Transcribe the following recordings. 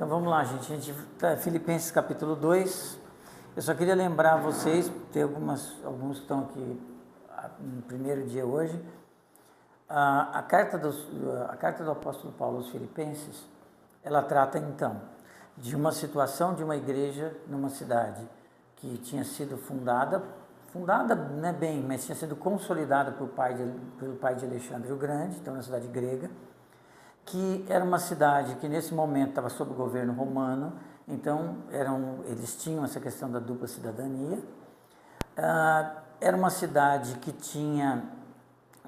Então vamos lá, gente. Filipenses capítulo 2. Eu só queria lembrar vocês, tem alguns que estão aqui no primeiro dia hoje. A carta do apóstolo Paulo aos Filipenses, ela trata então de uma situação de uma igreja numa cidade que tinha sido fundada não é bem, mas tinha sido consolidada pelo pai de Alexandre o Grande, então na cidade grega, que era uma cidade que nesse momento estava sob o governo romano, então eles tinham essa questão da dupla cidadania. Era uma cidade que tinha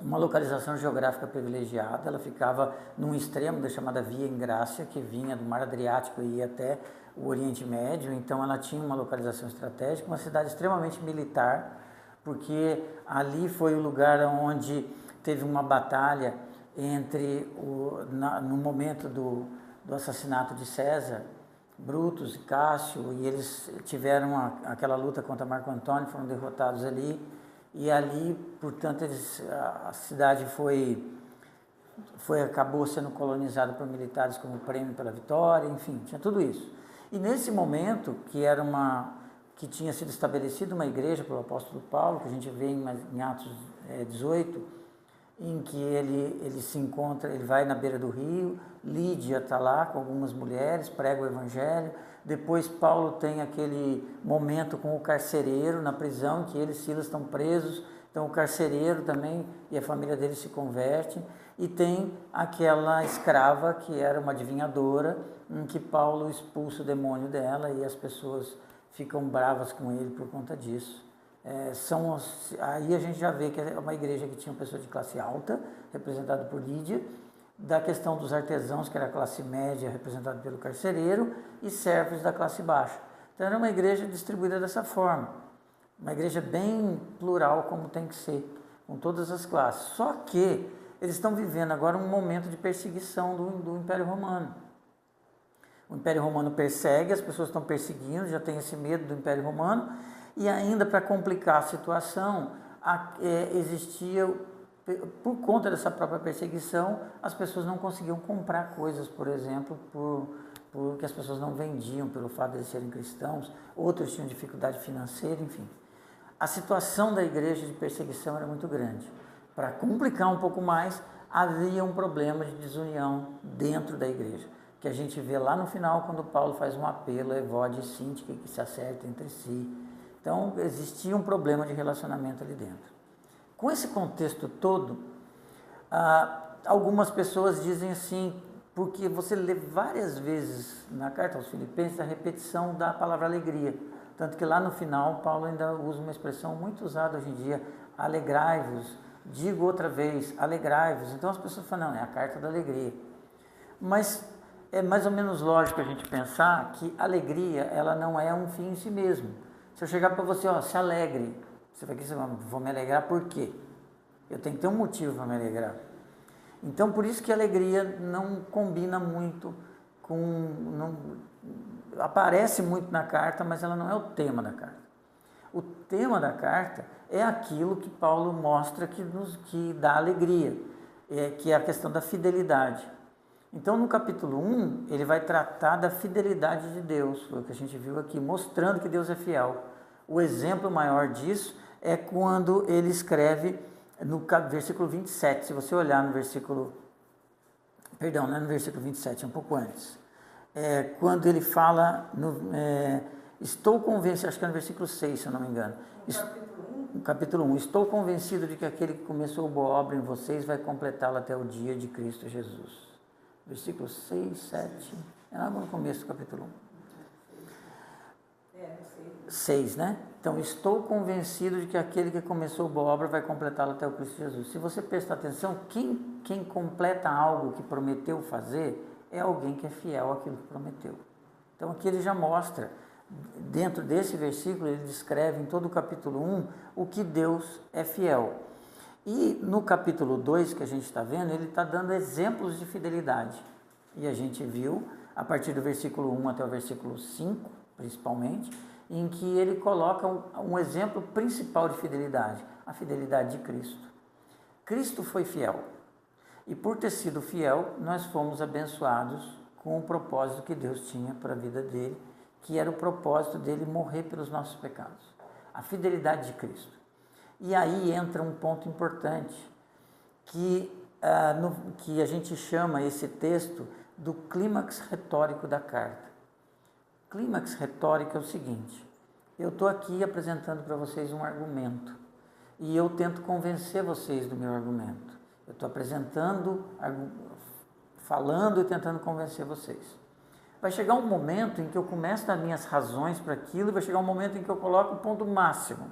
uma localização geográfica privilegiada, ela ficava num extremo da chamada Via Ingrácia, que vinha do Mar Adriático e ia até o Oriente Médio, então ela tinha uma localização estratégica, uma cidade extremamente militar, porque ali foi o lugar onde teve uma batalha no momento do assassinato de César, Brutus e Cássio, e eles tiveram aquela luta contra Marco Antônio, foram derrotados ali, e ali, portanto, a cidade acabou sendo colonizada por militares como prêmio pela vitória, enfim, tinha tudo isso. E nesse momento, que tinha sido estabelecida uma igreja pelo apóstolo Paulo, que a gente vê em Atos 18, em que ele se encontra, ele vai na beira do rio, Lídia está lá com algumas mulheres, prega o evangelho. Depois Paulo tem aquele momento com o carcereiro na prisão, que ele e Silas estão presos, então o carcereiro também e a família dele se converte. E tem aquela escrava que era uma adivinhadora, em que Paulo expulsa o demônio dela e as pessoas ficam bravas com ele por conta disso. Aí a gente já vê que é uma igreja que tinha pessoas de classe alta, representada por Lídia, da questão dos artesãos, que era a classe média, representada pelo carcereiro, e servos da classe baixa. Então era uma igreja distribuída dessa forma, uma igreja bem plural, como tem que ser, com todas as classes. Só que eles estão vivendo agora um momento de perseguição do Império Romano. O Império Romano persegue, as pessoas estão perseguindo, já tem esse medo do Império Romano, e ainda para complicar a situação, existia, por conta dessa própria perseguição, as pessoas não conseguiam comprar coisas, por exemplo, porque as pessoas não vendiam pelo fato de serem cristãos, outros tinham dificuldade financeira, enfim. A situação da igreja de perseguição era muito grande. Para complicar um pouco mais, havia um problema de desunião dentro da igreja, que a gente vê lá no final, quando Paulo faz um apelo a Evódia e Síntique, que se acertam entre si. Então, existia um problema de relacionamento ali dentro. Com esse contexto todo, algumas pessoas dizem assim, porque você lê várias vezes na carta aos Filipenses a repetição da palavra alegria. Tanto que lá no final, Paulo ainda usa uma expressão muito usada hoje em dia, alegrai-vos, digo outra vez, alegrai-vos. Então as pessoas falam, não, é a carta da alegria. Mas é mais ou menos lógico a gente pensar que a alegria, ela não é um fim em si mesmo. Se eu chegar para você, se alegre, você vai dizer, vou me alegrar por quê? Eu tenho que ter um motivo para me alegrar. Então, por isso que a alegria não combina muito aparece muito na carta, mas ela não é o tema da carta. O tema da carta é aquilo que Paulo mostra que dá alegria, que é a questão da fidelidade. Então, no capítulo 1, ele vai tratar da fidelidade de Deus, foi o que a gente viu aqui, mostrando que Deus é fiel. O exemplo maior disso é quando ele escreve no versículo 27. Se você olhar no versículo... Perdão, não é no versículo 27, é um pouco antes. Quando ele fala... estou convencido, acho que é no versículo 6, se eu não me engano. No capítulo 1. Estou convencido de que aquele que começou a boa obra em vocês vai completá-la até o dia de Cristo Jesus. Versículo 6, 7, é logo no começo do capítulo 1. 6, né? Então, estou convencido de que aquele que começou a boa obra vai completá-la até o Cristo Jesus. Se você prestar atenção, quem completa algo que prometeu fazer é alguém que é fiel àquilo que prometeu. Então, aqui ele já mostra, dentro desse versículo, ele descreve em todo o capítulo 1 o que Deus é fiel. E no capítulo 2, que a gente está vendo, ele está dando exemplos de fidelidade. E a gente viu, a partir do versículo 1 até o versículo 5, principalmente, em que ele coloca um exemplo principal de fidelidade, a fidelidade de Cristo. Cristo foi fiel. E por ter sido fiel, nós fomos abençoados com o propósito que Deus tinha para a vida dele, que era o propósito dele morrer pelos nossos pecados. A fidelidade de Cristo. E aí entra um ponto importante, que a gente chama esse texto do clímax retórico da carta. O clímax retórico é o seguinte: eu estou aqui apresentando para vocês um argumento, e eu tento convencer vocês do meu argumento. Eu estou apresentando, falando e tentando convencer vocês. Vai chegar um momento em que eu começo a dar minhas razões para aquilo, e vai chegar um momento em que eu coloco o ponto máximo.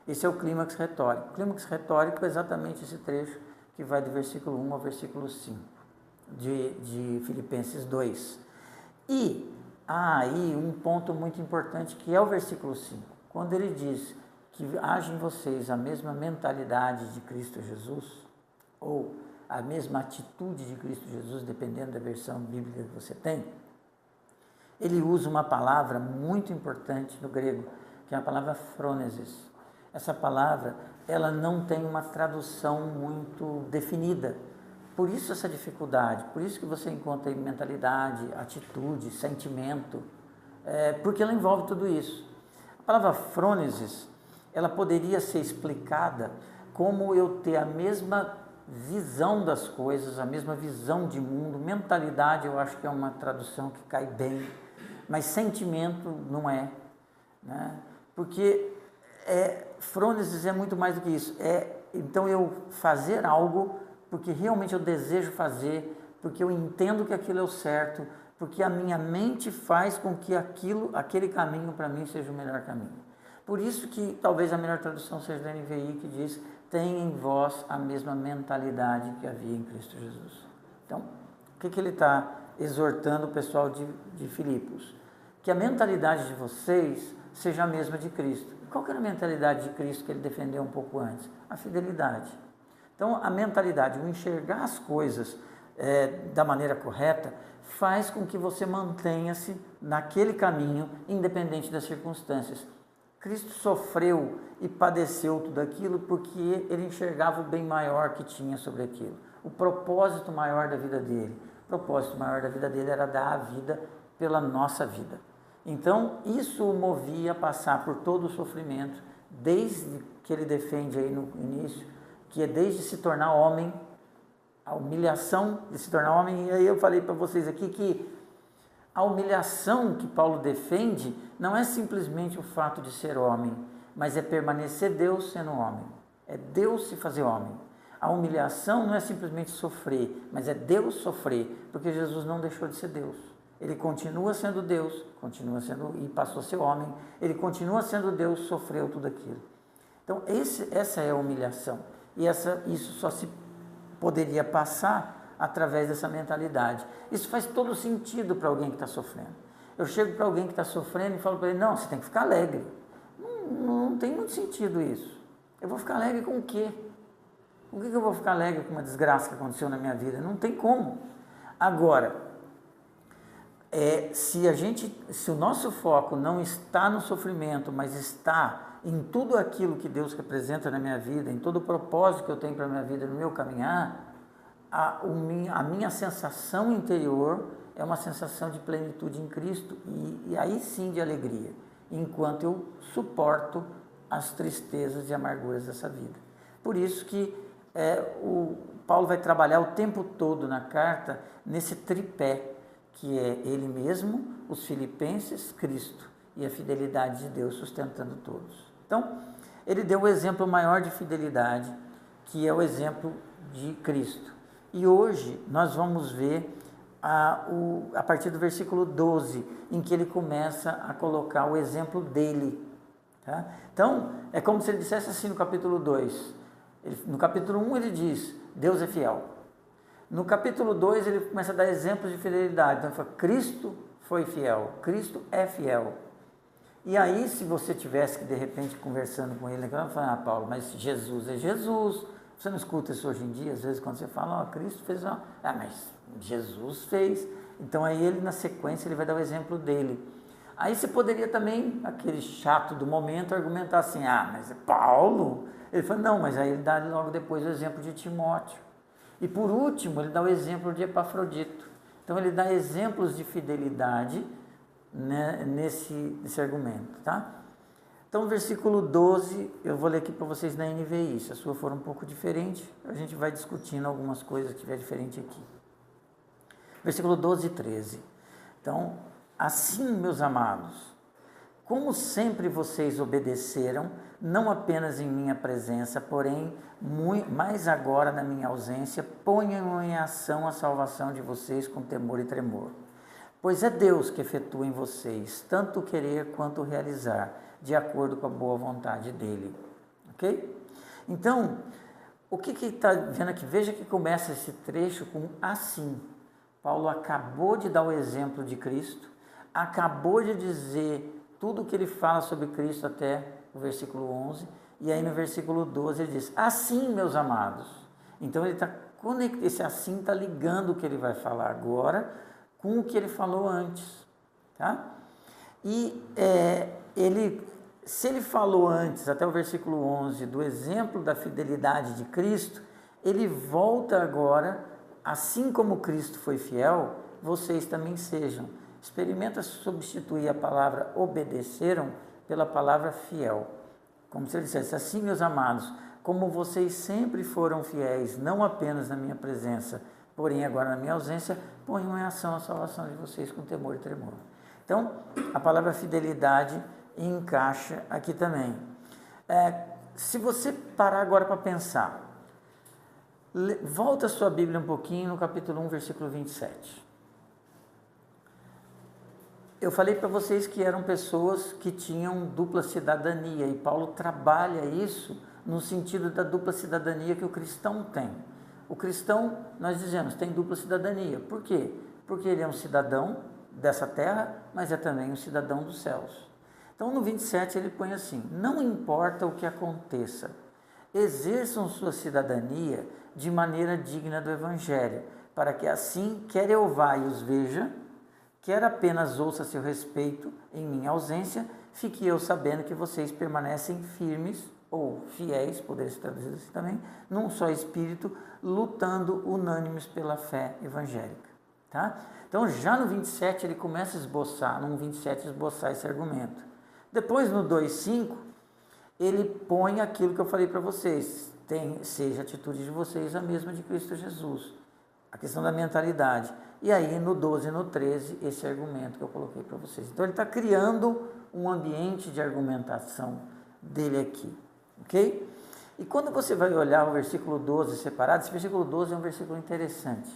Esse é o clímax retórico. O clímax retórico é exatamente esse trecho que vai do versículo 1 ao versículo 5 de Filipenses 2. E há aí um ponto muito importante, que é o versículo 5, quando ele diz que haja em vocês a mesma mentalidade de Cristo Jesus, ou a mesma atitude de Cristo Jesus, dependendo da versão bíblica que você tem. Ele usa uma palavra muito importante no grego, que é a palavra phronesis. Essa palavra, ela não tem uma tradução muito definida. Por isso essa dificuldade, por isso que você encontra aí mentalidade, atitude, sentimento, porque ela envolve tudo isso. A palavra phronesis, ela poderia ser explicada como eu ter a mesma visão das coisas, a mesma visão de mundo. Mentalidade eu acho que é uma tradução que cai bem, mas sentimento não é, né? Porque phronesis é muito mais do que isso. Então eu fazer algo porque realmente eu desejo fazer, porque eu entendo que aquilo é o certo, porque a minha mente faz com que aquele caminho para mim seja o melhor caminho. Por isso que talvez a melhor tradução seja da NVI, que diz: tem em vós a mesma mentalidade que havia em Cristo Jesus. Então, o que ele está exortando o pessoal de Filipos? Que a mentalidade de vocês seja a mesma de Cristo. Qual que era a mentalidade de Cristo que ele defendeu um pouco antes? A fidelidade. Então, a mentalidade, o enxergar as coisas da maneira correta, faz com que você mantenha-se naquele caminho, independente das circunstâncias. Cristo sofreu e padeceu tudo aquilo porque ele enxergava o bem maior que tinha sobre aquilo. O propósito maior da vida dele. O propósito maior da vida dele era dar a vida pela nossa vida. Então, isso o movia a passar por todo o sofrimento, desde que ele defende aí no início, que é desde se tornar homem, a humilhação de se tornar homem. E aí eu falei para vocês aqui que a humilhação que Paulo defende não é simplesmente o fato de ser homem, mas é permanecer Deus sendo homem. É Deus se fazer homem. A humilhação não é simplesmente sofrer, mas é Deus sofrer, porque Jesus não deixou de ser Deus. Ele continua sendo Deus, e passou a ser homem. Ele continua sendo Deus, sofreu tudo aquilo. Então, essa é a humilhação. E isso só se poderia passar através dessa mentalidade. Isso faz todo sentido para alguém que está sofrendo. Eu chego para alguém que está sofrendo e falo para ele: não, você tem que ficar alegre. Não tem muito sentido isso. Eu vou ficar alegre com o quê? Por que eu vou ficar alegre com uma desgraça que aconteceu na minha vida? Não tem como. Agora, se o nosso foco não está no sofrimento, mas está em tudo aquilo que Deus representa na minha vida, em todo o propósito que eu tenho para a minha vida, no meu caminhar, a minha sensação interior é uma sensação de plenitude em Cristo, e aí sim de alegria, enquanto eu suporto as tristezas e amarguras dessa vida. Por isso que o Paulo vai trabalhar o tempo todo na carta nesse tripé, que é ele mesmo, os filipenses, Cristo e a fidelidade de Deus sustentando todos. Então, ele deu o exemplo maior de fidelidade, que é o exemplo de Cristo. E hoje nós vamos ver a partir do versículo 12, em que ele começa a colocar o exemplo dele. Tá? Então, é como se ele dissesse assim no capítulo 2. No capítulo 1 ele diz: Deus é fiel. No capítulo 2 ele começa a dar exemplos de fidelidade. Então ele fala: Cristo foi fiel, Cristo é fiel. E aí, se você tivesse que, de repente, conversando com ele, ele vai falar: Paulo, mas Jesus é Jesus. Você não escuta isso hoje em dia? Às vezes, quando você fala: Cristo fez uma... mas Jesus fez. Então, aí ele, na sequência, ele vai dar o exemplo dele. Aí você poderia também, aquele chato do momento, argumentar assim: mas é Paulo. Ele fala: não, mas aí ele dá logo depois o exemplo de Timóteo. E por último, ele dá o exemplo de Epafrodito. Então ele dá exemplos de fidelidade, né, nesse argumento, tá? Então, versículo 12, eu vou ler aqui para vocês na NVI. Se a sua for um pouco diferente, a gente vai discutindo algumas coisas que tiver diferente aqui. Versículo 12 e 13. Então, assim, meus amados, como sempre vocês obedeceram, não apenas em minha presença, porém, mais agora na minha ausência, ponham em ação a salvação de vocês com temor e tremor. Pois é Deus que efetua em vocês tanto o querer quanto o realizar, de acordo com a boa vontade dele. Ok? Então, o que está vendo aqui? Veja que começa esse trecho com assim. Paulo acabou de dar o exemplo de Cristo, acabou de dizer tudo o que ele fala sobre Cristo até o versículo 11, e aí no versículo 12 ele diz, assim, meus amados. Então ele está conectando, esse assim está ligando o que ele vai falar agora com o que ele falou antes, tá? E se ele falou antes, até o versículo 11, do exemplo da fidelidade de Cristo, ele volta agora, assim como Cristo foi fiel, vocês também sejam. Experimenta substituir a palavra obedeceram pela palavra fiel. Como se ele dissesse, assim, meus amados, como vocês sempre foram fiéis, não apenas na minha presença, porém agora na minha ausência, ponham em ação a salvação de vocês com temor e tremor. Então, a palavra fidelidade encaixa aqui também. Se você parar agora para pensar, volta a sua Bíblia um pouquinho no capítulo 1, versículo 27. Eu falei para vocês que eram pessoas que tinham dupla cidadania, e Paulo trabalha isso no sentido da dupla cidadania que o cristão tem. O cristão, nós dizemos, tem dupla cidadania. Por quê? Porque ele é um cidadão dessa terra, mas é também um cidadão dos céus. Então, no 27, ele põe assim, não importa o que aconteça, exerçam sua cidadania de maneira digna do Evangelho, para que assim, quer eu vá e os veja, quer apenas ouça a seu respeito em minha ausência, fique eu sabendo que vocês permanecem firmes, ou fiéis, poderia ser traduzido assim também, num só espírito, lutando unânimes pela fé evangélica. Tá? Então, já no 27, ele começa a esboçar, esse argumento. Depois, no 2,5, ele põe aquilo que eu falei para vocês, seja a atitude de vocês a mesma de Cristo Jesus, a questão da mentalidade. E aí, no 12 e no 13, esse argumento que eu coloquei para vocês. Então, ele está criando um ambiente de argumentação dele aqui, ok? E quando você vai olhar o versículo 12 separado, esse versículo 12 é um versículo interessante,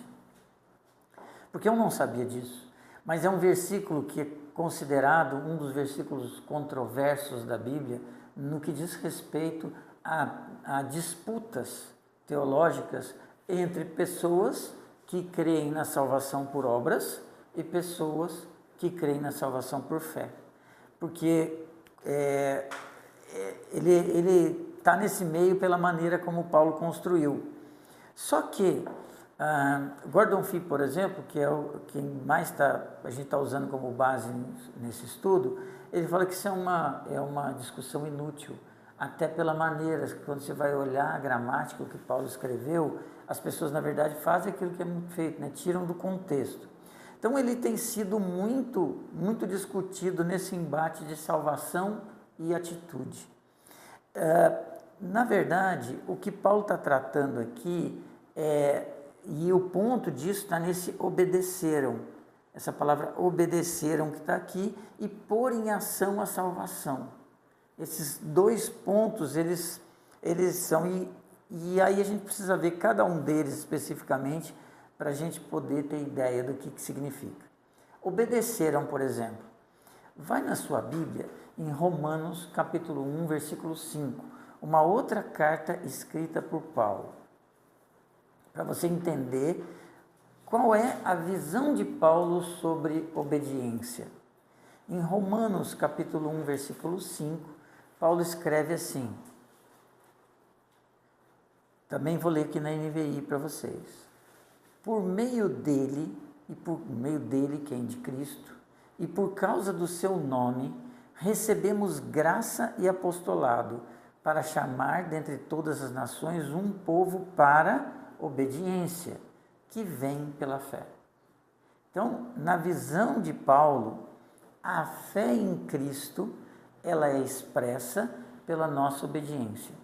porque eu não sabia disso, mas é um versículo que é considerado um dos versículos controversos da Bíblia, no que diz respeito a disputas teológicas entre pessoas que creem na salvação por obras e pessoas que creem na salvação por fé. Porque ele está nesse meio pela maneira como Paulo construiu. Só que Gordon Fee, por exemplo, que é quem mais a gente está usando como base nesse estudo, ele fala que isso é uma discussão inútil, até pela maneira, quando você vai olhar a gramática, o que Paulo escreveu, as pessoas, na verdade, fazem aquilo que é muito feito, né? Tiram do contexto. Então, ele tem sido muito, muito discutido nesse embate de salvação e atitude. Na verdade, o que Paulo está tratando aqui, e o ponto disso está nesse obedeceram, essa palavra obedeceram que está aqui, e pôr em ação a salvação. Esses dois pontos, eles são, e aí a gente precisa ver cada um deles especificamente, para a gente poder ter ideia do que significa. Obedeceram, por exemplo. Vai na sua Bíblia, em Romanos, capítulo 1, versículo 5, uma outra carta escrita por Paulo, para você entender qual é a visão de Paulo sobre obediência. Em Romanos, capítulo 1, versículo 5, Paulo escreve assim, também vou ler aqui na NVI para vocês. Por meio dele, que é de Cristo, e por causa do seu nome, recebemos graça e apostolado para chamar dentre todas as nações um povo para obediência, que vem pela fé. Então, na visão de Paulo, a fé em Cristo, ela é expressa pela nossa obediência,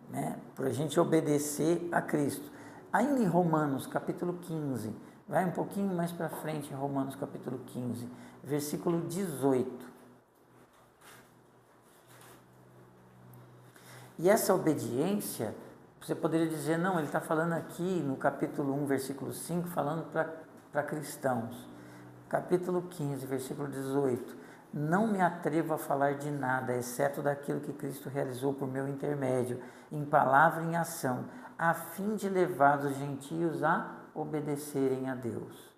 né? Por a gente obedecer a Cristo. Ainda em Romanos, capítulo 15, vai um pouquinho mais para frente, em Romanos, capítulo 15, versículo 18. E essa obediência, você poderia dizer, não, ele está falando aqui no capítulo 1, versículo 5, falando para cristãos. Capítulo 15, versículo 18. Não me atrevo a falar de nada, exceto daquilo que Cristo realizou por meu intermédio, em palavra e em ação, a fim de levar os gentios a obedecerem a Deus.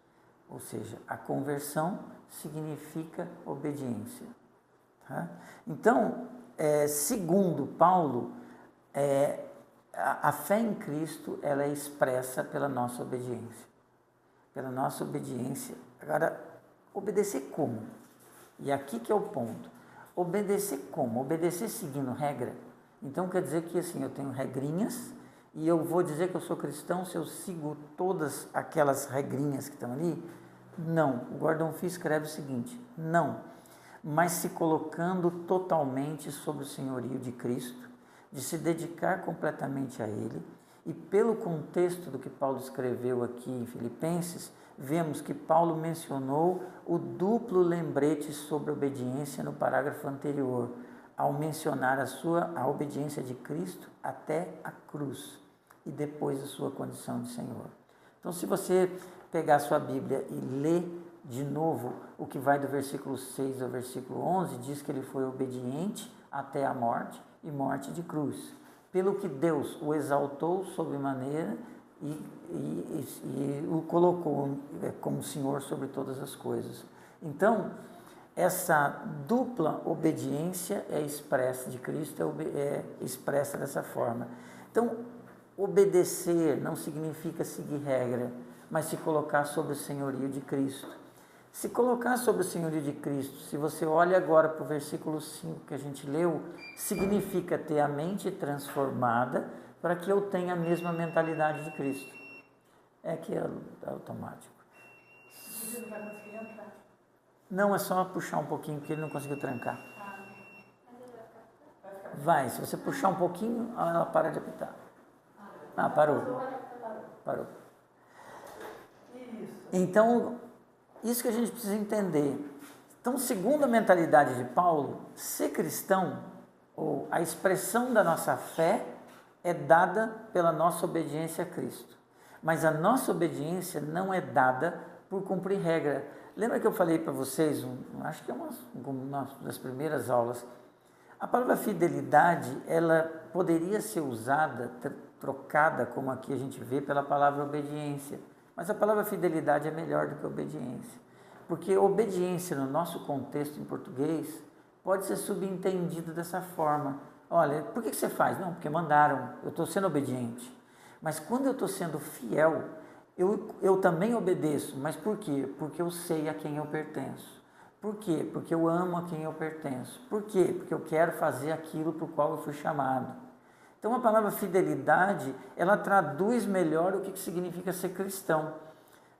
Ou seja, a conversão significa obediência. Tá? Então, segundo Paulo, a fé em Cristo ela é expressa pela nossa obediência. Pela nossa obediência. Agora, obedecer como? E aqui que é o ponto. Obedecer como? Obedecer seguindo regra. Então quer dizer que assim, eu tenho regrinhas e eu vou dizer que eu sou cristão se eu sigo todas aquelas regrinhas que estão ali? Não. O Gordon Fee escreve o seguinte, não. Mas se colocando totalmente sob o senhorio de Cristo, de se dedicar completamente a Ele, e pelo contexto do que Paulo escreveu aqui em Filipenses, vemos que Paulo mencionou o duplo lembrete sobre a obediência no parágrafo anterior, ao mencionar a obediência de Cristo até a cruz e depois a sua condição de Senhor. Então, se você pegar a sua Bíblia e ler de novo o que vai do versículo 6 ao versículo 11, diz que ele foi obediente até a morte e morte de cruz, pelo que Deus o exaltou sobremaneira e o colocou como Senhor sobre todas as coisas. Então, essa dupla obediência é expressa de Cristo, é expressa dessa forma. Então, obedecer não significa seguir regra, mas se colocar sob o senhorio de Cristo. Se colocar sob o senhorio de Cristo, se você olha agora para o versículo 5 que a gente leu, significa ter a mente transformada para que eu tenha a mesma mentalidade de Cristo. É que é automático. Não, é só puxar um pouquinho, porque ele não conseguiu trancar. Vai, se você puxar um pouquinho, ela para de apitar. Ah, parou. Parou. Então, isso que a gente precisa entender. Então, segundo a mentalidade de Paulo, ser cristão, ou a expressão da nossa fé, é dada pela nossa obediência a Cristo. Mas a nossa obediência não é dada por cumprir regra. Lembra que eu falei para vocês, acho que é uma das primeiras aulas, a palavra fidelidade, ela poderia ser usada, trocada, como aqui a gente vê, pela palavra obediência. Mas a palavra fidelidade é melhor do que obediência. Porque obediência, no nosso contexto em português, pode ser subentendido dessa forma. Olha, por que você faz? Não, porque mandaram, eu estou sendo obediente. Mas quando eu estou sendo fiel, eu também obedeço. Mas por quê? Porque eu sei a quem eu pertenço. Por quê? Porque eu amo a quem eu pertenço. Por quê? Porque eu quero fazer aquilo para o qual eu fui chamado. Então a palavra fidelidade, ela traduz melhor o que significa ser cristão.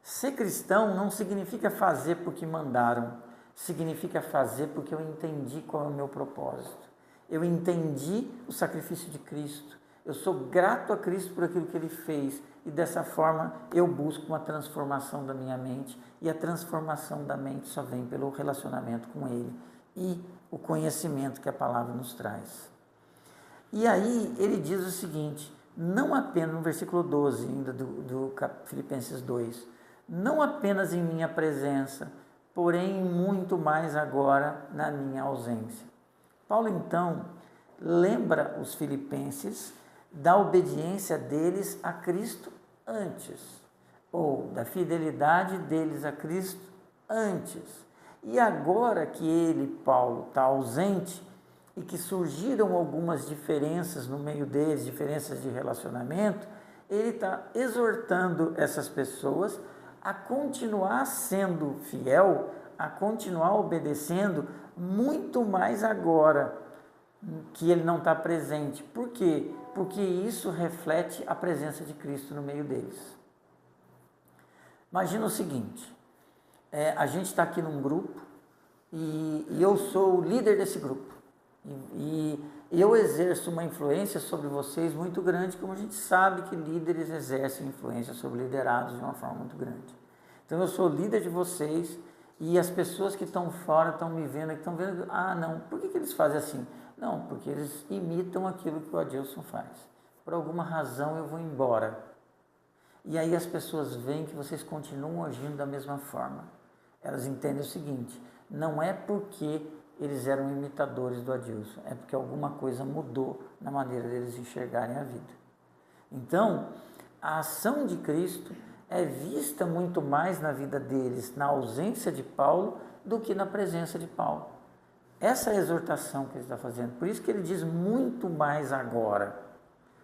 Ser cristão não significa fazer porque mandaram, significa fazer porque eu entendi qual é o meu propósito. Eu entendi o sacrifício de Cristo, eu sou grato a Cristo por aquilo que Ele fez e dessa forma eu busco uma transformação da minha mente e a transformação da mente só vem pelo relacionamento com Ele e o conhecimento que a palavra nos traz. E aí ele diz o seguinte, não apenas no versículo 12 ainda do Filipenses 2, não apenas em minha presença, porém muito mais agora na minha ausência. Paulo então lembra os filipenses da obediência deles a Cristo antes, ou da fidelidade deles a Cristo antes. E agora que ele, Paulo, está ausente e que surgiram algumas diferenças no meio deles, diferenças de relacionamento, ele está exortando essas pessoas a continuar sendo fiel, a continuar obedecendo, muito mais agora que ele não está presente. Por quê? Porque isso reflete a presença de Cristo no meio deles. Imagina o seguinte, a gente está aqui num grupo e eu sou o líder desse grupo. E eu exerço uma influência sobre vocês muito grande, como a gente sabe que líderes exercem influência sobre liderados de uma forma muito grande. Então eu sou líder de vocês e as pessoas que estão fora estão me vendo, estão vendo, não, por que eles fazem assim? Não, porque eles imitam aquilo que o Adilson faz. Por alguma razão eu vou embora. E aí as pessoas veem que vocês continuam agindo da mesma forma. Elas entendem o seguinte, não é porque eles eram imitadores do Adilson, é porque alguma coisa mudou na maneira deles enxergarem a vida. Então, a ação de Cristo é vista muito mais na vida deles, na ausência de Paulo, do que na presença de Paulo. Essa é a exortação que ele está fazendo. Por isso que ele diz muito mais agora.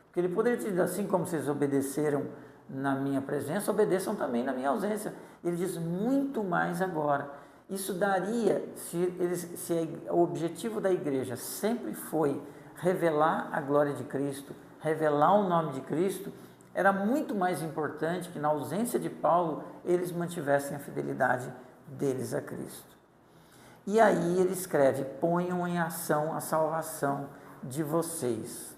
Porque ele poderia dizer, assim como vocês obedeceram na minha presença, obedeçam também na minha ausência. Ele diz muito mais agora. Isso daria, se o objetivo da igreja sempre foi revelar a glória de Cristo, revelar o nome de Cristo, era muito mais importante que na ausência de Paulo, eles mantivessem a fidelidade deles a Cristo. E aí ele escreve, ponham em ação a salvação de vocês.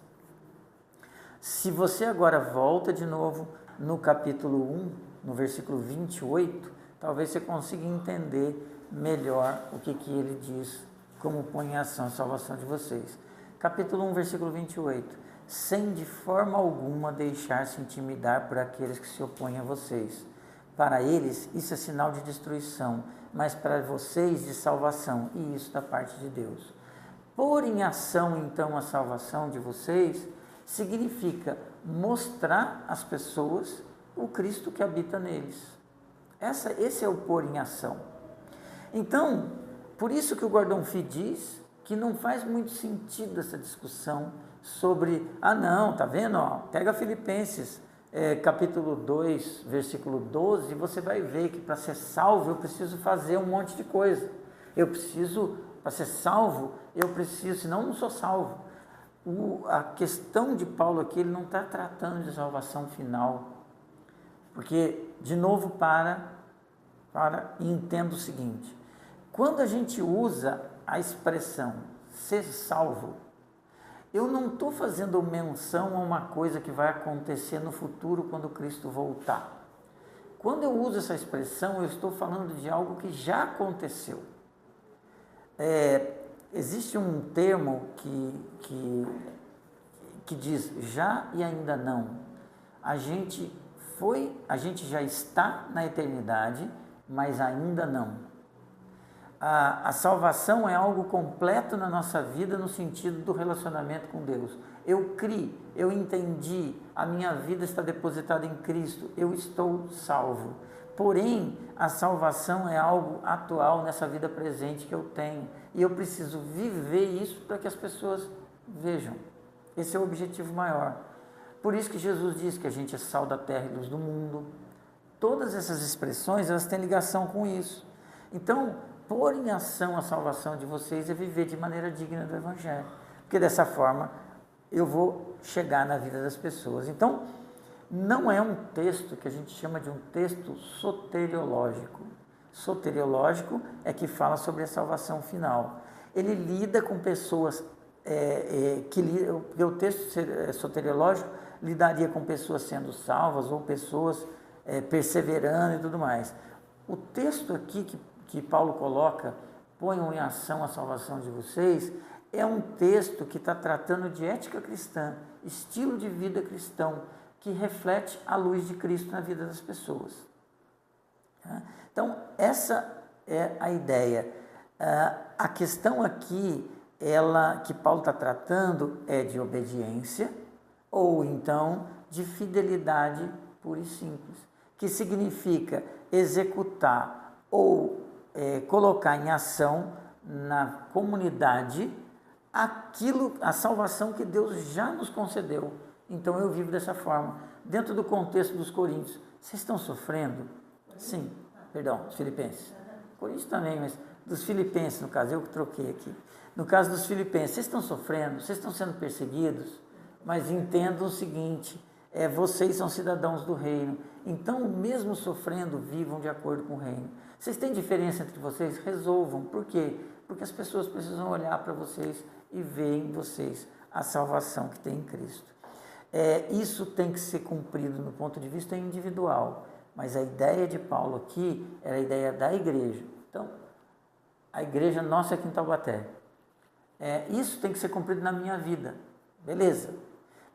Se você agora volta de novo no capítulo 1, no versículo 28, talvez você consiga entender melhor o que ele diz, como põe em ação a salvação de vocês. Capítulo 1, versículo 28. Sem de forma alguma deixar-se intimidar por aqueles que se opõem a vocês. Para eles, isso é sinal de destruição, mas para vocês de salvação, e isso da parte de Deus. Pôr em ação, então, a salvação de vocês, significa mostrar às pessoas o Cristo que habita neles. Esse é o pôr em ação. Então, por isso que o Gordon Fee diz que não faz muito sentido essa discussão sobre, não, tá vendo? Pega Filipenses, capítulo 2, versículo 12, e você vai ver que para ser salvo eu preciso fazer um monte de coisa. Para ser salvo, eu preciso, senão eu não sou salvo. A questão de Paulo aqui, ele não está tratando de salvação final, porque, de novo, e entenda o seguinte, quando a gente usa a expressão ser salvo, eu não estou fazendo menção a uma coisa que vai acontecer no futuro quando Cristo voltar. Quando eu uso essa expressão, eu estou falando de algo que já aconteceu. Existe um termo que diz já e ainda não. A gente já está na eternidade, mas ainda não. A salvação é algo completo na nossa vida no sentido do relacionamento com Deus. Eu criei, eu entendi, a minha vida está depositada em Cristo, eu estou salvo. Porém, a salvação é algo atual nessa vida presente que eu tenho. E eu preciso viver isso para que as pessoas vejam. Esse é o objetivo maior. Por isso que Jesus diz que a gente é sal da terra e luz do mundo. Todas essas expressões, elas têm ligação com isso. Então, pôr em ação a salvação de vocês é viver de maneira digna do Evangelho. Porque dessa forma, eu vou chegar na vida das pessoas. Então, não é um texto que a gente chama de um texto soteriológico. Soteriológico é que fala sobre a salvação final. Ele lida com pessoas, porque o texto soteriológico lidaria com pessoas sendo salvas ou pessoas perseverando e tudo mais. O texto aqui que Paulo coloca, ponham em ação a salvação de vocês, é um texto que está tratando de ética cristã, estilo de vida cristão, que reflete a luz de Cristo na vida das pessoas. Então, essa é a ideia. A questão aqui, que Paulo está tratando, é de obediência, ou então de fidelidade pura e simples, que significa executar ou colocar em ação na comunidade a salvação que Deus já nos concedeu. Então eu vivo dessa forma. Dentro do contexto dos coríntios, vocês estão sofrendo? Sim, perdão, os filipenses. Coríntios também, mas dos filipenses, no caso, eu que troquei aqui. No caso dos filipenses, vocês estão sofrendo, vocês estão sendo perseguidos, mas entendam o seguinte, vocês são cidadãos do reino, então mesmo sofrendo, vivam de acordo com o reino. Vocês têm diferença entre vocês? Resolvam. Por quê? Porque as pessoas precisam olhar para vocês e ver em vocês a salvação que tem em Cristo. Isso tem que ser cumprido no ponto de vista individual, mas a ideia de Paulo aqui era a ideia da igreja. Então, a igreja nossa aqui em Taubaté, isso tem que ser cumprido na minha vida, beleza,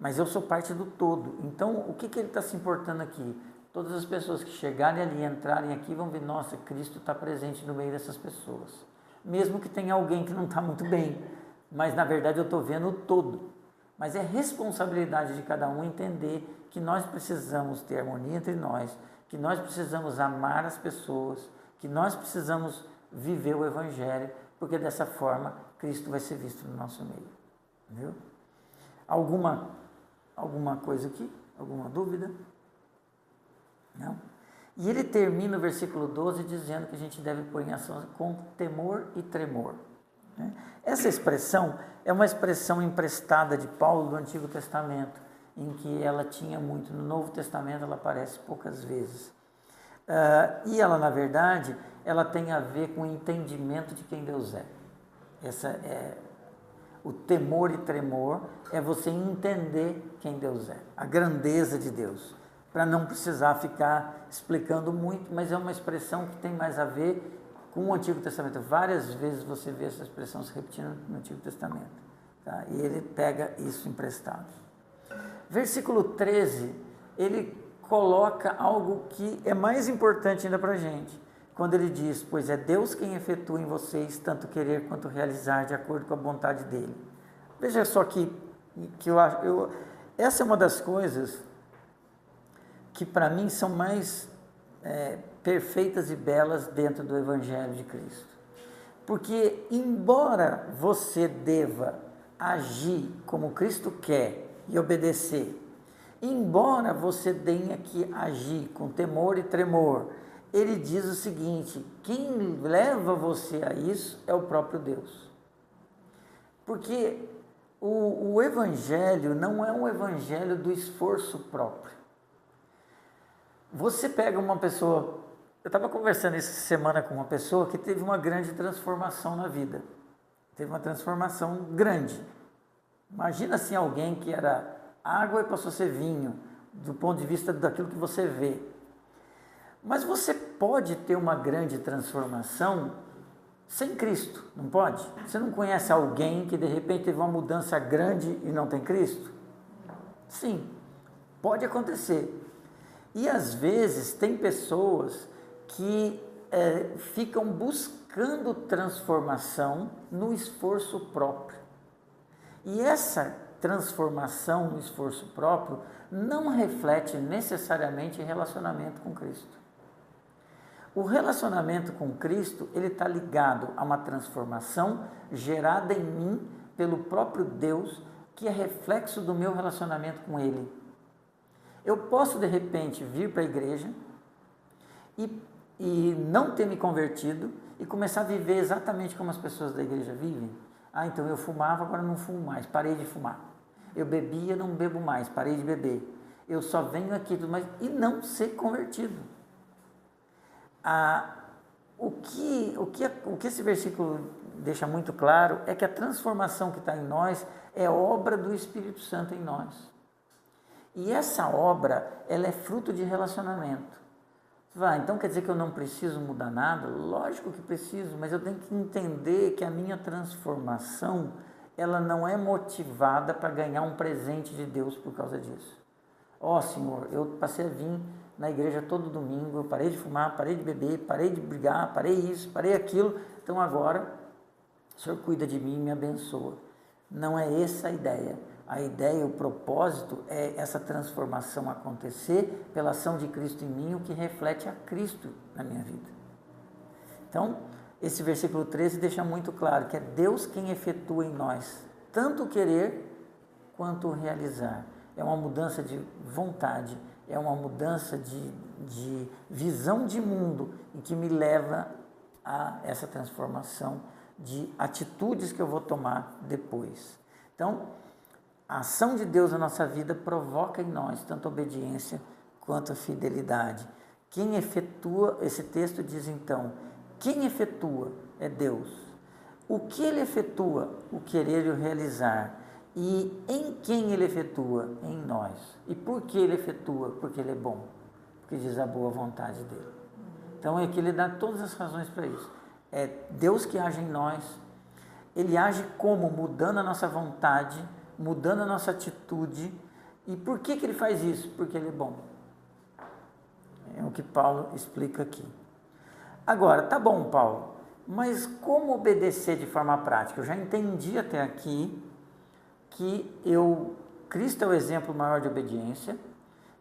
mas eu sou parte do todo. Então, o que ele está se importando aqui? Todas as pessoas que chegarem ali, entrarem aqui, vão ver, nossa, Cristo está presente no meio dessas pessoas, mesmo que tenha alguém que não está muito bem, mas na verdade eu estou vendo o todo. Mas é responsabilidade de cada um entender que nós precisamos ter harmonia entre nós, que nós precisamos amar as pessoas, que nós precisamos viver o Evangelho, porque dessa forma Cristo vai ser visto no nosso meio. Viu? Alguma coisa aqui? Alguma dúvida? Não? E ele termina o versículo 12 dizendo que a gente deve pôr em ação com temor e tremor. Essa expressão é uma expressão emprestada de Paulo do Antigo Testamento, em que ela tinha muito. No Novo Testamento ela aparece poucas vezes. E ela, na verdade, ela tem a ver com o entendimento de quem Deus é. O temor e tremor é você entender quem Deus é, a grandeza de Deus, para não precisar ficar explicando muito, mas é uma expressão que tem mais a ver com o Antigo Testamento. Várias vezes você vê essa expressão se repetindo no Antigo Testamento. Tá? E ele pega isso emprestado. Versículo 13, ele coloca algo que é mais importante ainda para a gente. Quando ele diz, pois é Deus quem efetua em vocês tanto querer quanto realizar de acordo com a vontade dele. Veja só que eu acho, essa é uma das coisas que para mim são mais perfeitas e belas dentro do Evangelho de Cristo. Porque embora você deva agir como Cristo quer e obedecer, embora você tenha que agir com temor e tremor, ele diz o seguinte, quem leva você a isso é o próprio Deus. Porque o Evangelho não é um Evangelho do esforço próprio. Você pega uma pessoa, eu estava conversando essa semana com uma pessoa que teve uma grande transformação na vida, teve uma transformação grande. Imagina assim alguém que era água e passou a ser vinho, do ponto de vista daquilo que você vê. Mas você pode ter uma grande transformação sem Cristo, não pode? Você não conhece alguém que de repente teve uma mudança grande e não tem Cristo? Sim, pode acontecer. E às vezes tem pessoas que ficam buscando transformação no esforço próprio. E essa transformação no esforço próprio não reflete necessariamente relacionamento com Cristo. O relacionamento com Cristo, ele está ligado a uma transformação gerada em mim pelo próprio Deus, que é reflexo do meu relacionamento com Ele. Eu posso, de repente, vir para a igreja e não ter me convertido e começar a viver exatamente como as pessoas da igreja vivem. Então eu fumava, agora não fumo mais, parei de fumar. Eu bebia, não bebo mais, parei de beber. Eu só venho aqui e não ser convertido. O que esse versículo deixa muito claro é que a transformação que está em nós é obra do Espírito Santo em nós. E essa obra, ela é fruto de relacionamento. Então quer dizer que eu não preciso mudar nada? Lógico que preciso, mas eu tenho que entender que a minha transformação, ela não é motivada para ganhar um presente de Deus por causa disso. Senhor, eu passei a vir na igreja todo domingo, eu parei de fumar, parei de beber, parei de brigar, parei isso, parei aquilo, então agora o Senhor cuida de mim e me abençoa. Não é essa a ideia. A ideia, o propósito é essa transformação acontecer pela ação de Cristo em mim, o que reflete a Cristo na minha vida. Então, esse versículo 13 deixa muito claro que é Deus quem efetua em nós, tanto o querer quanto o realizar. É uma mudança de vontade, é uma mudança de visão de mundo em que me leva a essa transformação de atitudes que eu vou tomar depois. Então, a ação de Deus na nossa vida provoca em nós tanto obediência quanto fidelidade. Quem efetua, esse texto diz então, quem efetua é Deus. O que ele efetua? O querer e o realizar. E em quem ele efetua? Em nós. E por que ele efetua? Porque ele é bom. Porque diz a boa vontade dele. Então é que ele dá todas as razões para isso. É Deus que age em nós. Ele age como? Mudando a nossa vontade, mudando a nossa atitude. E por que ele faz isso? Porque ele é bom. É o que Paulo explica aqui. Agora, tá bom, Paulo, mas como obedecer de forma prática? Eu já entendi até aqui que Cristo é o exemplo maior de obediência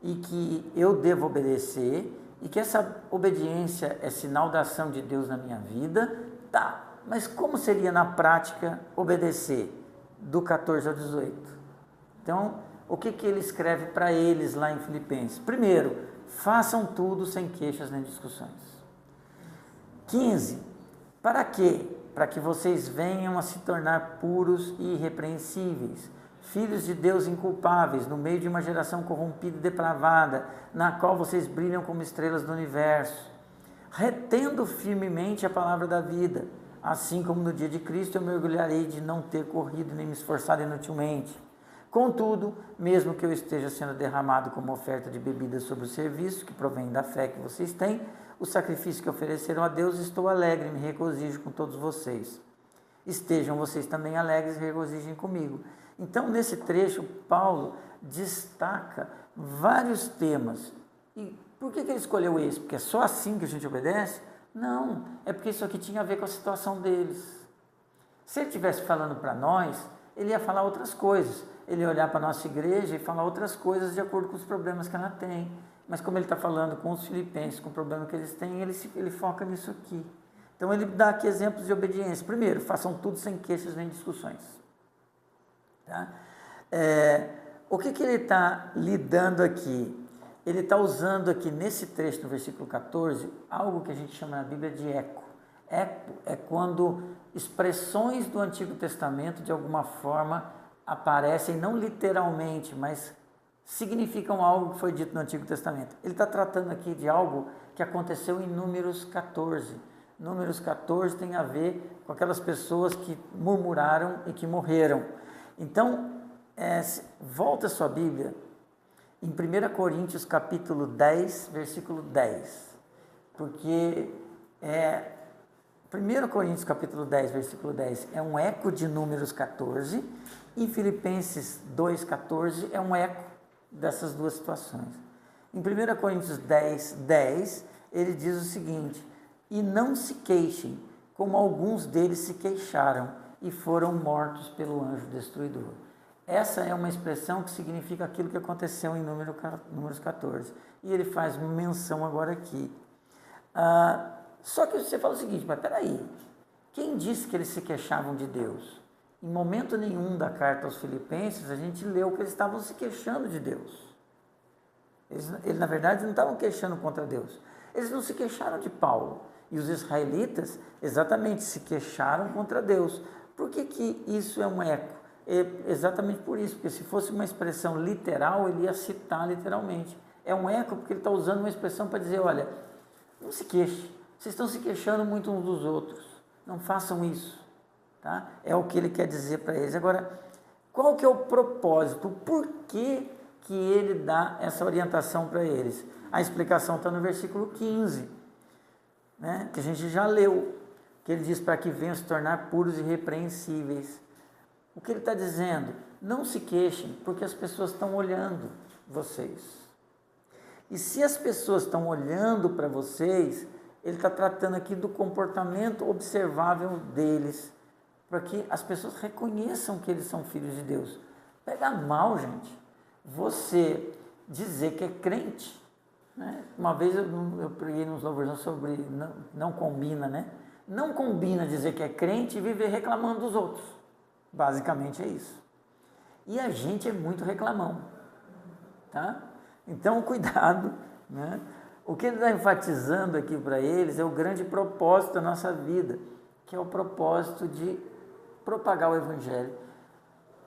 e que eu devo obedecer e que essa obediência é sinal da ação de Deus na minha vida. Tá, mas como seria na prática obedecer? Do 14 ao 18. Então, o que ele escreve para eles lá em Filipenses? Primeiro, façam tudo sem queixas nem discussões. 15. Para quê? Para que vocês venham a se tornar puros e irrepreensíveis, filhos de Deus inculpáveis, no meio de uma geração corrompida e depravada, na qual vocês brilham como estrelas do universo, retendo firmemente a palavra da vida. Assim como no dia de Cristo eu me orgulharei de não ter corrido nem me esforçado inutilmente. Contudo, mesmo que eu esteja sendo derramado como oferta de bebida sobre o serviço, que provém da fé que vocês têm, o sacrifício que ofereceram a Deus, estou alegre e me regozijo com todos vocês. Estejam vocês também alegres e regozijem comigo. Então, nesse trecho, Paulo destaca vários temas. E por que ele escolheu esse? Porque é só assim que a gente obedece? Não, é porque isso aqui tinha a ver com a situação deles. Se ele estivesse falando para nós, ele ia falar outras coisas. Ele ia olhar para a nossa igreja e falar outras coisas de acordo com os problemas que ela tem. Mas como ele está falando com os filipenses, com o problema que eles têm, ele foca nisso aqui. Então ele dá aqui exemplos de obediência. Primeiro, façam tudo sem queixas nem discussões. Tá? O que ele está lidando aqui? Ele está usando aqui nesse trecho, no versículo 14, algo que a gente chama na Bíblia de eco. Eco é quando expressões do Antigo Testamento, de alguma forma, aparecem, não literalmente, mas significam algo que foi dito no Antigo Testamento. Ele está tratando aqui de algo que aconteceu em Números 14. Números 14 tem a ver com aquelas pessoas que murmuraram e que morreram. Então, volta a sua Bíblia em 1 Coríntios capítulo 10, versículo 10. Porque 1 Coríntios capítulo 10, versículo 10 é um eco de Números 14 e Filipenses 2,14 é um eco dessas duas situações. Em 1 Coríntios 10, 10, ele diz o seguinte: e não se queixem, como alguns deles se queixaram e foram mortos pelo anjo destruidor. Essa é uma expressão que significa aquilo que aconteceu em Números 14. E ele faz menção agora aqui. Só que você fala o seguinte, mas peraí, quem disse que eles se queixavam de Deus? Em momento nenhum da carta aos Filipenses, a gente leu que eles estavam se queixando de Deus. Eles na verdade, não estavam queixando contra Deus. Eles não se queixaram de Paulo. E os israelitas, exatamente, se queixaram contra Deus. Por que isso é um eco? É exatamente por isso, porque se fosse uma expressão literal, ele ia citar literalmente. É um eco porque ele está usando uma expressão para dizer, olha, não se queixe, vocês estão se queixando muito uns dos outros, não façam isso. Tá? É o que ele quer dizer para eles. Agora, qual que é o propósito? Por que ele dá essa orientação para eles? A explicação está no versículo 15, né? Que a gente já leu, que ele diz para que venham se tornar puros e irrepreensíveis. O que ele está dizendo? Não se queixem, porque as pessoas estão olhando vocês. E se as pessoas estão olhando para vocês, ele está tratando aqui do comportamento observável deles, para que as pessoas reconheçam que eles são filhos de Deus. Pega mal, gente, você dizer que é crente. Né? Uma vez eu preguei nos louvores sobre não combina, né? Não combina dizer que é crente e viver reclamando dos outros. Basicamente é isso. E a gente é muito reclamão. Tá? Então, cuidado. Né? O que ele está enfatizando aqui para eles é o grande propósito da nossa vida, que é o propósito de propagar o Evangelho.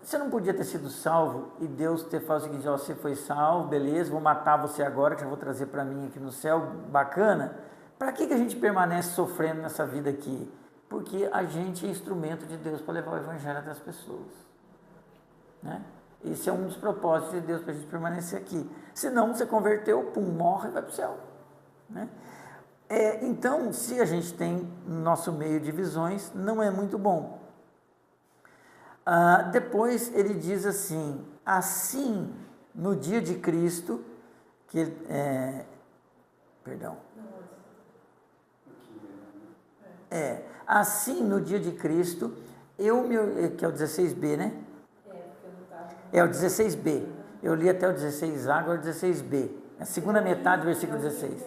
Você não podia ter sido salvo e Deus ter falado o seguinte: ó, você foi salvo, beleza, vou matar você agora, que eu vou trazer para mim aqui no céu, bacana. Para que a gente permanece sofrendo nessa vida aqui? Porque a gente é instrumento de Deus para levar o evangelho até as pessoas, né? Esse é um dos propósitos de Deus para a gente permanecer aqui. Se não, você converteu, pum, morre e vai para o céu, né? Então, se a gente tem no nosso meio divisões, não é muito bom. Depois ele diz assim: assim, no dia de Cristo, assim, no dia de Cristo, que é o 16b, né? É o 16b. Eu li até o 16a, agora o 16b. A segunda metade do versículo 16.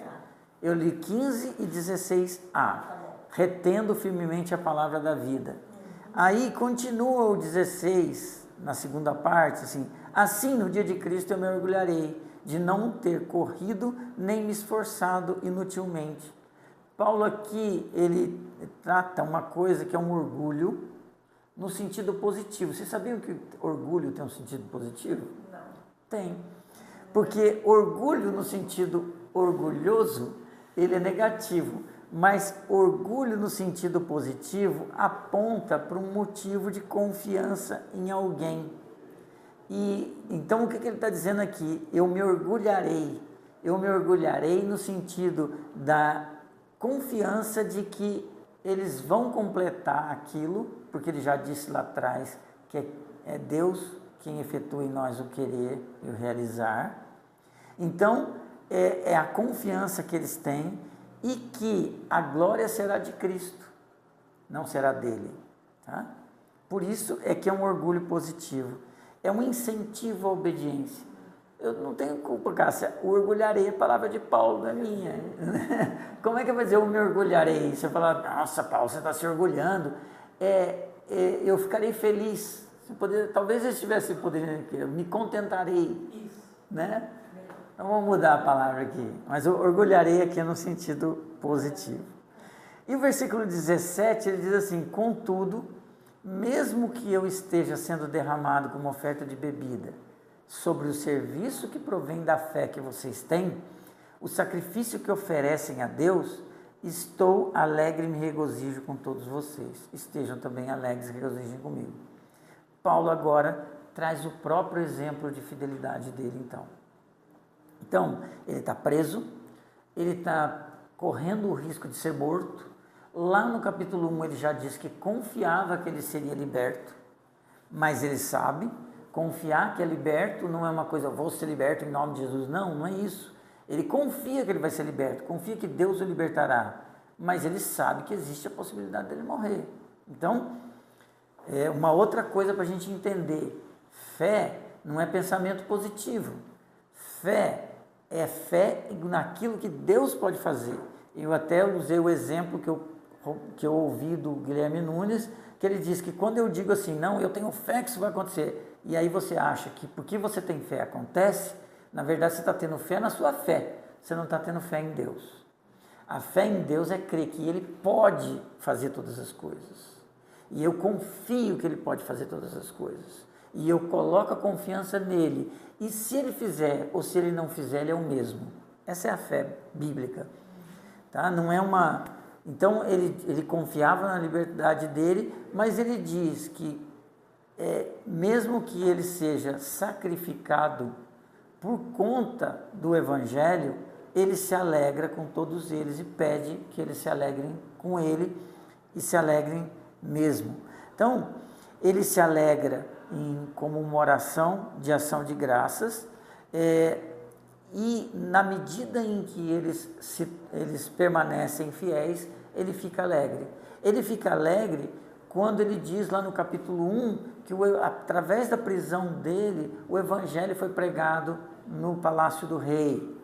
Eu li 15 e 16a. Retendo firmemente a palavra da vida. Aí continua o 16, na segunda parte, assim, no dia de Cristo eu me orgulharei de não ter corrido nem me esforçado inutilmente. Paulo aqui, ele trata uma coisa que é um orgulho no sentido positivo. Vocês sabiam que orgulho tem um sentido positivo? Não. Tem. Porque orgulho no sentido orgulhoso, ele é negativo. Mas orgulho no sentido positivo aponta para um motivo de confiança em alguém. E então o que ele está dizendo aqui? Eu me orgulharei no sentido da confiança de que eles vão completar aquilo, porque ele já disse lá atrás que é Deus quem efetua em nós o querer e o realizar. Então é a confiança que eles têm, e que a glória será de Cristo, não será dele, tá? Por isso é que é um orgulho positivo, é um incentivo à obediência. Eu não tenho culpa, Cássia, o orgulharei é a palavra de Paulo, não é minha. Como é que eu vou dizer eu me orgulharei? Você fala, nossa, Paulo, você está se orgulhando. Eu ficarei feliz, talvez eu estivesse podendo, eu me contentarei, né? Então vamos mudar a palavra aqui, mas eu orgulharei aqui no sentido positivo. E o versículo 17, ele diz assim: contudo, mesmo que eu esteja sendo derramado como oferta de bebida sobre o serviço que provém da fé que vocês têm, o sacrifício que oferecem a Deus, estou alegre e me regozijo com todos vocês. Estejam também alegres e regozijem comigo. Paulo agora traz o próprio exemplo de fidelidade dele, Então, ele está preso, ele está correndo o risco de ser morto. Lá no capítulo 1 ele já diz que confiava que ele seria liberto, mas ele sabe, confiar que é liberto não é uma coisa, vou ser liberto em nome de Jesus, não é isso. Ele confia que ele vai ser liberto, confia que Deus o libertará, mas ele sabe que existe a possibilidade dele morrer. Então, é uma outra coisa para a gente entender: fé não é pensamento positivo, fé é fé naquilo que Deus pode fazer. Eu até usei o exemplo que eu ouvi do Guilherme Nunes, que ele diz que quando eu digo assim, não, eu tenho fé que isso vai acontecer, e aí você acha que porque você tem fé acontece, na verdade você está tendo fé na sua fé, você não está tendo fé em Deus. A fé em Deus é crer que Ele pode fazer todas as coisas, e eu confio que Ele pode fazer todas as coisas, e eu coloco a confiança nele, e se ele fizer ou se ele não fizer, ele é o mesmo. Essa é a fé bíblica, tá? Não é uma... Então ele confiava na liberdade dele, mas ele diz que mesmo que ele seja sacrificado por conta do evangelho, ele se alegra com todos eles e pede que eles se alegrem com ele e se alegrem mesmo. Então ele se alegra como uma oração de ação de graças, e na medida em que eles permanecem fiéis, ele fica alegre. Ele fica alegre quando ele diz lá no capítulo 1 que através da prisão dele, o evangelho foi pregado no palácio do rei.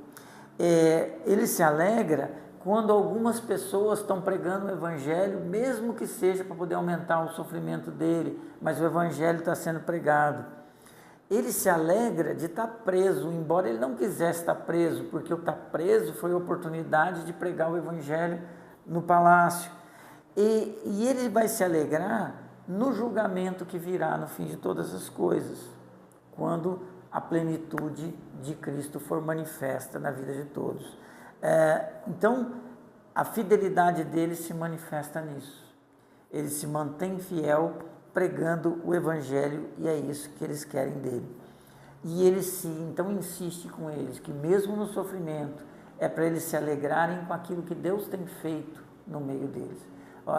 Ele se alegra quando algumas pessoas estão pregando o evangelho, mesmo que seja para poder aumentar o sofrimento dele, mas o evangelho está sendo pregado. Ele se alegra de estar preso, embora ele não quisesse estar preso, porque o estar preso foi a oportunidade de pregar o evangelho no palácio. E ele vai se alegrar no julgamento que virá no fim de todas as coisas, quando a plenitude de Cristo for manifesta na vida de todos. Então, a fidelidade dele se manifesta nisso. Ele se mantém fiel pregando o Evangelho e é isso que eles querem dele. E ele então insiste com eles que mesmo no sofrimento é para eles se alegrarem com aquilo que Deus tem feito no meio deles.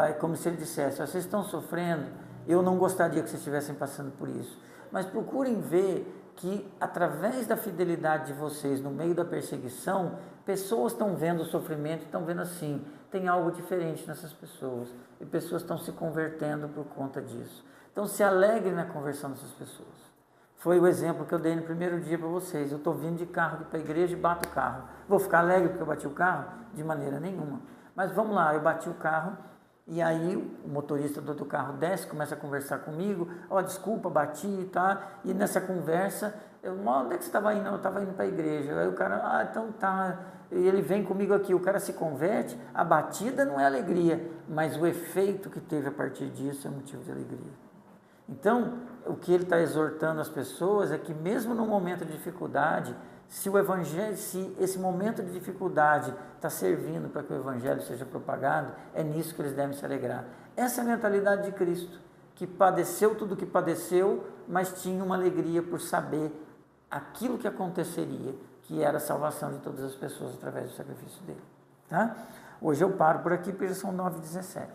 É como se ele dissesse: vocês estão sofrendo, eu não gostaria que vocês estivessem passando por isso, mas procurem ver que através da fidelidade de vocês no meio da perseguição, pessoas estão vendo o sofrimento e estão vendo assim, tem algo diferente nessas pessoas, e pessoas estão se convertendo por conta disso. Então se alegre na conversão dessas pessoas. Foi o exemplo que eu dei no primeiro dia para vocês. Eu estou vindo de carro aqui para a igreja e bato o carro. Vou ficar alegre porque eu bati o carro? De maneira nenhuma. Mas vamos lá, eu bati o carro e aí o motorista do outro carro desce, começa a conversar comigo. Desculpa, bati, tá? E nessa conversa, onde é que você estava indo? Eu estava indo para a igreja. Aí o cara, então tá. E ele vem comigo aqui, o cara se converte. A batida não é alegria, mas o efeito que teve a partir disso é motivo de alegria. Então, o que ele está exortando as pessoas é que mesmo no momento de dificuldade, se o Evangelho, se esse momento de dificuldade está servindo para que o Evangelho seja propagado, é nisso que eles devem se alegrar. Essa é a mentalidade de Cristo, que padeceu tudo o que padeceu, mas tinha uma alegria por saber aquilo que aconteceria, que era a salvação de todas as pessoas através do sacrifício dele. Tá? Hoje eu paro por aqui, porque já são 9h17.